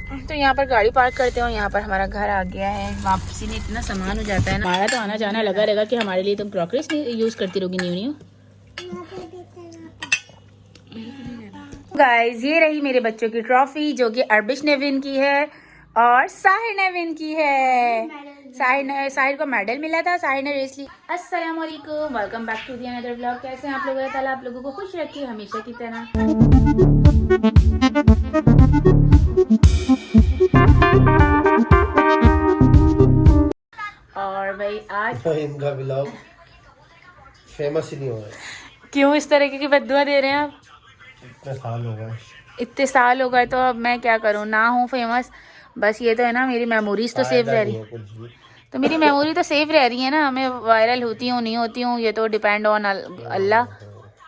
तो यहाँ पर गाड़ी पार्क करते हो, यहाँ पर हमारा घर आ गया है। वापसी में इतना सामान हो जाता है ना, हमारा तो आना जाना लगा रहेगा कि हमारे लिए तुम क्रॉकरीज यूज करती रहोगी न्यू न्यू। गाइस ये रही मेरे बच्चों की ट्रॉफी जो कि अर्बिश ने विन की है और साहिर ने विन की है। साहिर को मेडल मिला था, साहिर ने रेस ली। अस्सलाम वालेकुम, welcome back to the another vlog. कैसे हैं आप लोग? अल्लाह ताला आप लोगों को खुश रखिए हमेशा की तरह। और भाई आज इनका व्लॉग फेमस ही नहीं हुआ है। क्यों इस तरीके की बद्दुआ दे रहे हैं आप? इतने साल हो गए, इतने साल हो गए तो अब मैं क्या करूं, ना हूं फेमस। बस ये तो है ना, मेरी मेमोरीज तो सेव रह रही, तो मेरी मेमोरी तो सेव रह रही है ना। मैं वायरल होती हूँ नहीं होती हूँ ये तो डिपेंड ऑन अल्लाह,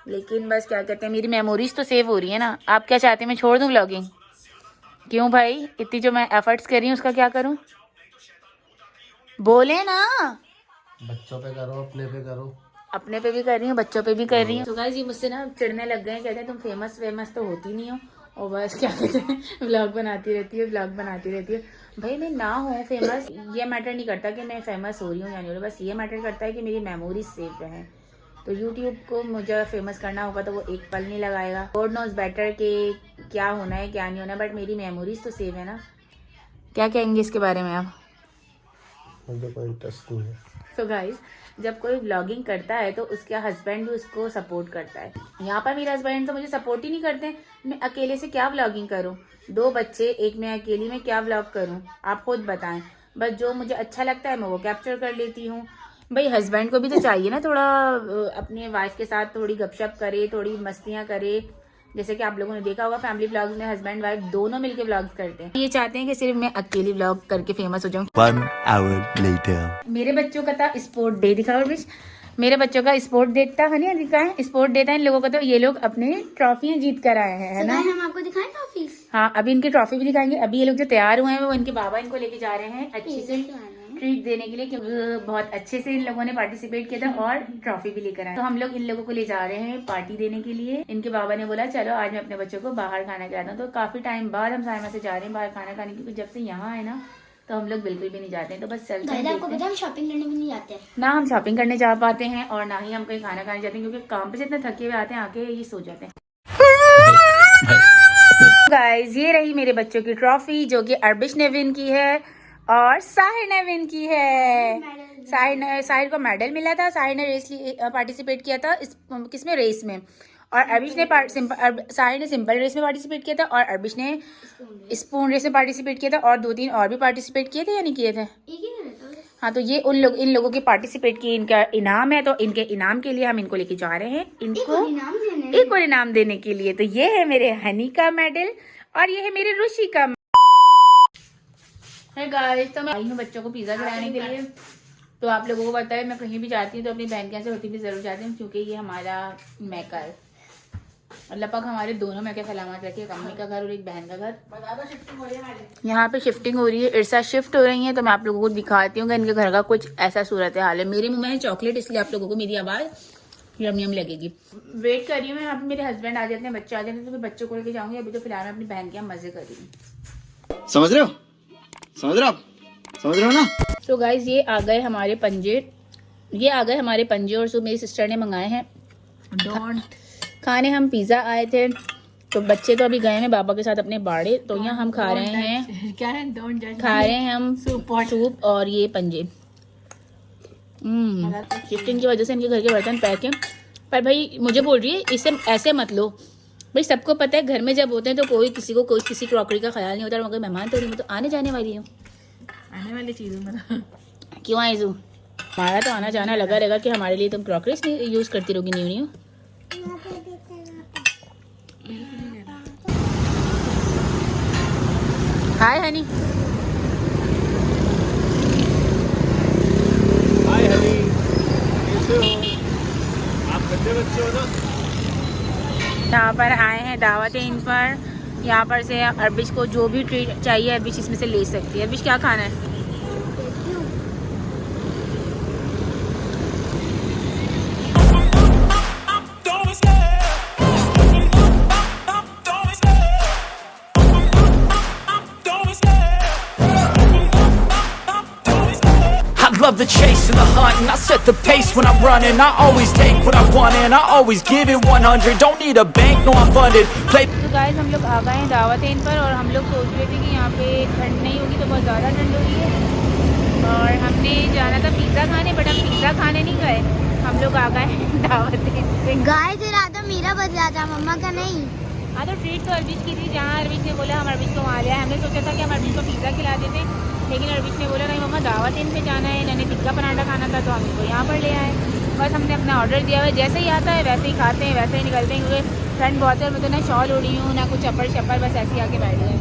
लेकिन बस क्या कहते हैं, मेरी मेमोरीज तो सेव हो रही है ना। आप क्या चाहते हैं मैं छोड़ दूं व्लॉगिंग? क्यों भाई, इतनी जो मैं एफर्ट्स कर रही हूँ उसका क्या करूँ? बोले ना। बच्चों पे करो, अपने पे करो। अपने पे भी कर रही हूँ, बच्चों पे भी कर रही हूँ। तो गाइस ये मुझसे ना चिढ़ने लग गए हैं, कहते हैं तुम फेमस तो होती नहीं हो और बस क्या कहते हैं व्लॉग बनाती रहती है, व्लॉग बनाती रहती है। भाई मैं ना हूँ फेमस, ये मैटर नहीं करता कि मैं फेमस हो रही हूँ या नहीं हो रही, बस ये मैटर करता है कि मेरी मेमोरीज सेव रहें। तो यूट्यूब को मुझे फेमस करना होगा तो वो एक पल नहीं लगाएगा। गॉड नोज बेटर कि क्या होना है क्या नहीं होना, बट मेरी मेमोरीज तो सेव है ना। क्या कहेंगे इसके बारे में आप? मुझे कोई इंटरेस्ट नहीं है। तो गाइस जब कोई व्लॉगिंग करता है तो उसका हस्बैंड भी उसको सपोर्ट करता है। यहाँ पर मेरे हस्बैंड तो मुझे सपोर्ट ही नहीं करते। मैं अकेले से क्या व्लॉगिंग करूँ, 2 बच्चे, एक मैं अकेली, में क्या व्लॉग करूँ आप खुद बताएं। बस जो मुझे अच्छा लगता है मैं वो कैप्चर कर लेती हूँ। भाई हस्बैंड को भी तो चाहिए ना थोड़ा अपने वाइफ के साथ थोड़ी गपशप करे, थोड़ी मस्तियाँ करे। जैसे कि आप लोगों ने देखा होगा फैमिली व्लॉग्स में हस्बैंड वाइफ दोनों मिलके व्लॉग्स करते हैं। ये चाहते हैं कि सिर्फ मैं अकेली व्लॉग करके फेमस हो जाऊं। 1 hour later. मेरे बच्चों का था स्पोर्ट डे, दिखाओ बिच। मेरे बच्चों का स्पोर्ट डे था नहीं, दिखाएं स्पोर्ट डे था इन लोगों का। तो ये लोग अपने ट्रॉफियां जीत कर आए हैं, है ना। हम आपको दिखाएं ट्रॉफी? हाँ अभी इनकी ट्रॉफी भी दिखाएंगे। अभी ये लोग जो तैयार हुए हैं वो इनके बाबा इनको लेके जा रहे हैं अच्छे से ट्रीट देने के लिए, क्योंकि बहुत अच्छे से इन लोगों ने पार्टिसिपेट किया था और ट्रॉफी भी लेकर आए। तो हम लोग इन लोगों को ले जा रहे हैं पार्टी देने के लिए। इनके बाबा ने बोला चलो आज मैं अपने बच्चों को बाहर खाना खिलाता हूँ। तो काफी टाइम बाद हम साइमा से जा रहे हैं बाहर खाना खाने, क्योंकि जब से यहाँ है ना तो हम लोग बिल्कुल भी नहीं जाते हैं। तो बस चलते हैं। आपको पता है हम शॉपिंग करने भी नहीं जाते हैं। ना हम शॉपिंग करने जा पाते हैं और ना ही हम कहीं खाना खाने जाते हैं, क्योंकि काम पे से इतने थके हुए आते हैं आके ये सो जाते हैं। गाइस ये रही मेरे बच्चों की ट्रॉफी जो कि अर्बिश ने विन की है और साहिर ने विन की है। साहिर को मेडल मिला था। साहिर ने रेस पार्टिसिपेट किया था किसमें, रेस में। और अर्बिश ने साहिर ने सिंपल रेस में पार्टिसिपेट किया था और अर्बिश ने स्पून रेस में पार्टिसिपेट किया था। और 2-3 और भी पार्टिसिपेट किए थे या नहीं किए थे? हाँ तो ये इन लोगों के पार्टिसिपेट की इनका इनाम है। तो इनके इनाम के लिए हम इनको लेके जा रहे हैं, इनको एक और इनाम देने के लिए। तो ये है मेरे हनी का मेडल और ये है मेरे ऋषि का। गाइस तो मैं आई हूँ बच्चों को पिज्जा खिलाने के लिए। तो आप लोगों को पता है मैं कहीं भी जाती हूँ तो अपनी बहन के यहाँ से होती भी जरूर जाती हूँ, क्योंकि ये हमारा मैका है। अल्लाह पाक हमारे दोनों मैके सलामत रखे, एक अम्मी का घर और एक बहन का घर। यहाँ पे शिफ्टिंग हो रही है, इर्सा शिफ्ट हो रही है। तो मैं आप लोगों को दिखाती हूँ कि इनके घर का कुछ ऐसा सूरत हाल है। मेरे मुंह में है चॉकलेट, इसलिए आप लोगों को मेरी आवाज़ यम यम लगेगी। वेट कर रही हूँ मैं, यहाँ पे मेरे हस्बैंड आ जाते हैं, बच्चे आ जाते हैं, तो मैं बच्चों को लेके जाऊँगी। अभी तो फिलहाल मैं अपनी बहन के यहाँ मजे कर रही हूँ। समझ रहे हो? समझ रहे हो आप? समझ रहे हो ना? तो गाइज ये आ गए हमारे पंजे और सो मेरी सिस्टर ने मंगाए हैं खाने। हम पिज़्ज़ा आए थे। तो बच्चे तो अभी गए हैं बाबा के साथ अपने बाड़े। तो यहाँ हम खा रहे हैं, क्या है, खा रहे हैं हम सूप और ये पंजे। शिफ्टिंग की वजह से इनके घर के बर्तन पैक हैं। पर भाई मुझे बोल रही है इसे ऐसे मत लो। भाई सबको पता है घर में जब होते हैं तो कोई किसी क्रॉकरी का ख्याल नहीं होता। मगर मेहमान तो नहीं, तो आने जाने वाली हूँ, आने वाली चीज़ों में क्यों आई जू। हमारा तो आना जाना लगा रहेगा कि हमारे लिए तुम क्रॉकरीज यूज करती रहोगी न्यू न्यू। हाय हनी। हाय हनी, कैसे हो? आप गंदे बच्चे हो ना। यहाँ पर आए हैं दावत है इन पर। यहाँ पर से अर्बिश को जो भी ट्रीट चाहिए अर्बिश इसमें से ले सकती है। अर्बिश क्या खाना है? the chase and the hunt, and I set the pace when I'm running. I always take what I want and I always give it 100. Don't need a bank, no I'm funded. Play. तो guys हम लोग आ गए हैं दावतें पर और हम लोग सोच रहे थे कि यहाँ पे ठंड नहीं होगी तो बहुत ज़्यादा ठंड हो रही है और हमने जाना था पिज़्ज़ा खाने, बट हम पिज़्ज़ा खाने नहीं गए, हम लोग आ गए हैं दावतें पे। गाय इरादा मेरा बदला था, मम्मा का नहीं। हाँ तो ट्रीट तो अरबिश की थी, जहाँ अरबिश ने बोला हम अरबिश को वहाँ ले आए। हमने सोचा था कि हम अरबिश को पिज़्ज़ा खिला देते, लेकिन अरबिश ने बोला नहीं मम्मा दावत इन पे जाना है, इन्होंने टिक्का पराठा खाना था तो हम इसको यहाँ पर ले आए। बस हमने अपना ऑर्डर दिया हुआ है, जैसे ही आता है वैसे ही खाते हैं, वैसे ही निकलते हैं, क्योंकि ठंड बहुत है और मैं तो ना शॉल उड़ी हूँ ना कुछ चप्पल शप्पल, बस ऐसे ही आके बैठ गए।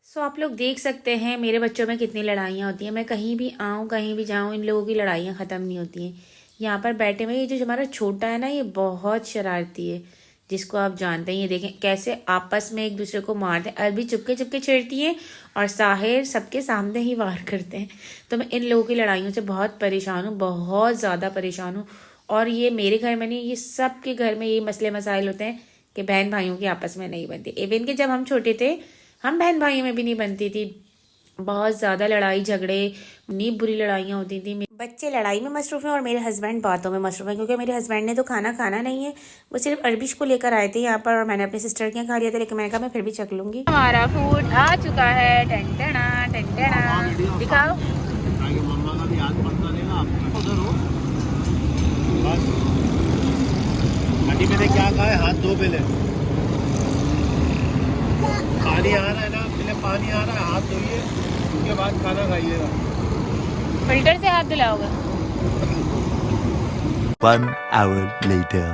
सो आप लोग देख सकते हैं मेरे बच्चों में कितनी लड़ाइयाँ होती हैं। मैं कहीं भी आऊँ कहीं भी जाऊँ, इन लोगों की लड़ाइयाँ ख़त्म नहीं होती हैं। यहाँ पर बैठे हुए ये जो हमारा छोटा है ना, ये बहुत शरारती है, जिसको आप जानते हैं। ये देखें कैसे आपस में एक दूसरे को मारते हैं। अरबी चुपके चुपके छेड़ती हैं और साहिर सबके सामने ही वार करते हैं। तो मैं इन लोगों की लड़ाइयों से बहुत परेशान हूँ, बहुत ज़्यादा परेशान हूँ। और ये मेरे घर में नहीं, ये सब के घर में ये मसले मसाइल होते हैं कि बहन भाइयों की आपस में नहीं बनती। इवन कि जब हम छोटे थे हम बहन भाइयों में भी नहीं बनती थी, बहुत ज़्यादा लड़ाई झगड़े, इतनी बुरी लड़ाइयाँ होती थी। बच्चे लड़ाई में मसरूफ़ हैं और मेरे हस्बैंड बातों में मसरूफ़ हैं, क्योंकि मेरे हस्बैंड ने तो खाना खाना नहीं है, वो सिर्फ अरबिश को लेकर आए थे यहाँ पर और मैंने अपनी सिस्टर के यहाँ खा लिया था, लेकिन मैंने कहा मैं फिर भी चख लूँगी। हमारा फूड आ चुका है, टंटना टंटना, दिखाओ। मम्मा का भी याद पड़ता रहेगा, आप उधर हो बस। मैंने क्या कहा है, हाथ धो पहले, पानी आ रहा है ना, पहले पानी आ रहा है, हाथ धोइए, उसके बाद खाना खाइएगा। फिल्टर से हाथ धुलाओगे? 1 hour later.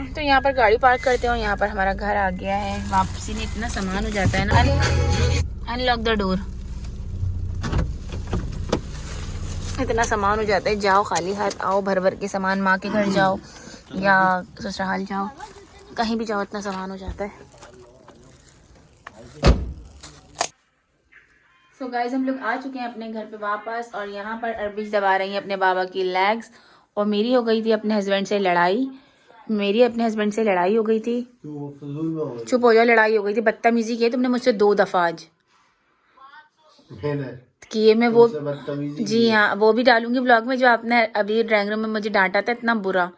तो यहाँ पर गाड़ी पार्क करते हो, यहाँ पर हमारा घर आ गया है। वापसी में इतना सामान हो जाता है ना, अनलॉक द डोर, इतना सामान हो जाता है। जाओ खाली हाथ आओ, भर भर के सामान, माँ के घर जाओ या ससुराल जाओ, कहीं भी जाओ इतना सामान हो जाता है। सो गाइज हम लोग आ चुके हैं अपने घर पे वापस और यहाँ पर अरबिश दबा रही है अपने बाबा की लेग्स और मेरी हो गई थी अपने हस्बैंड से लड़ाई। मेरी अपने हस्बैंड से लड़ाई हो गई थी। चुप हो जाओ, लड़ाई हो गई थी, बदतमीजी की तुमने मुझसे 2 दफा आज किए। मैं वो जी हाँ वो भी डालूंगी ब्लॉग में, जो आपने अभी ड्राइंग रूम में मुझे डांटा था इतना बुरा,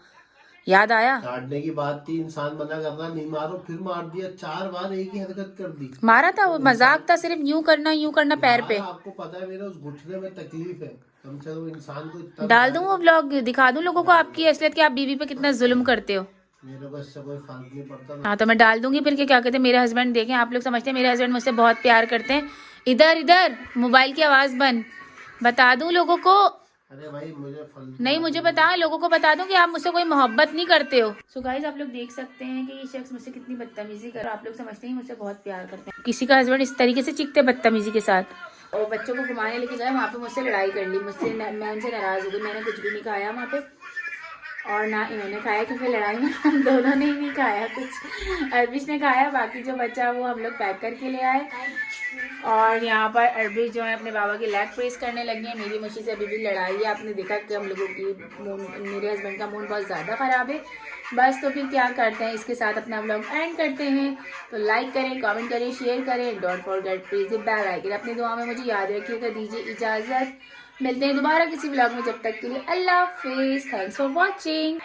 याद आया? डांटने की बात थी, इंसान मना कर रहा नहीं मारो, फिर मार दिया, 4 बार एक ही हरकत कर दी। मारा था वो मजाक था, सिर्फ यूं करना पैर पे। आपको पता है मेरे उस घुटने में तकलीफ है, कम से कम इंसान को इतना डाल दूं वो ब्लॉग, दिखा दूं लोगों को आपकी असलियत कि आप बीवी पे कितना जुल्म करते हो। मेरे को इससे कोई फर्क नहीं पड़ता। हाँ तो मैं डाल दूंगी फिर क्या कहते हैं मेरे हस्बैंड देखें, आप लोग समझते हैं मेरे हस्बैंड मुझसे बहुत प्यार करते हैं। इधर मोबाइल की आवाज बंद, बता दूं लोगों को। अरे भाई नहीं मुझे बता, लोगों को बता दूं कि आप मुझसे कोई मोहब्बत नहीं करते हो। सो गाइस आप लोग देख सकते हैं कि ये शख्स मुझसे कितनी बदतमीजी कर रहा है। आप लोग समझते हैं मुझसे बहुत प्यार करते हैं। किसी का हस्बैंड इस तरीके से चीखते बदतमीजी के साथ। और बच्चों को घुमाने लेके गए, वहाँ पे मुझसे लड़ाई कर ली, मैं उनसे नाराज हो गई। मैंने कुछ भी नहीं खाया वहाँ पे और ना इन्होंने खाया, क्योंकि लड़ाई में हम दोनों ने ही नहीं खाया कुछ। अरबिश ने खाया, बाकी जो बचा वो हम लोग पैक करके ले आए। और यहाँ पर अरबिश जो है अपने बाबा की लेग प्रेस करने लगी है। मेरी मुशी से अभी भी लड़ाई है। आपने देखा कि हम लोगों की मेरे हस्बैंड का मूड बहुत ज़्यादा ख़राब है। बस तो फिर क्या करते हैं, इसके साथ अपना व्लॉग एंड करते हैं। तो लाइक करें, कमेंट करें, शेयर करें, don't forget please the bell icon. अपनी दुआ में मुझे याद रखिएगा। दीजिए इजाज़त, मिलते हैं दोबारा किसी व्लॉग में, जब तक के लिए अल्लाह हाफिज़। Thanks for watching.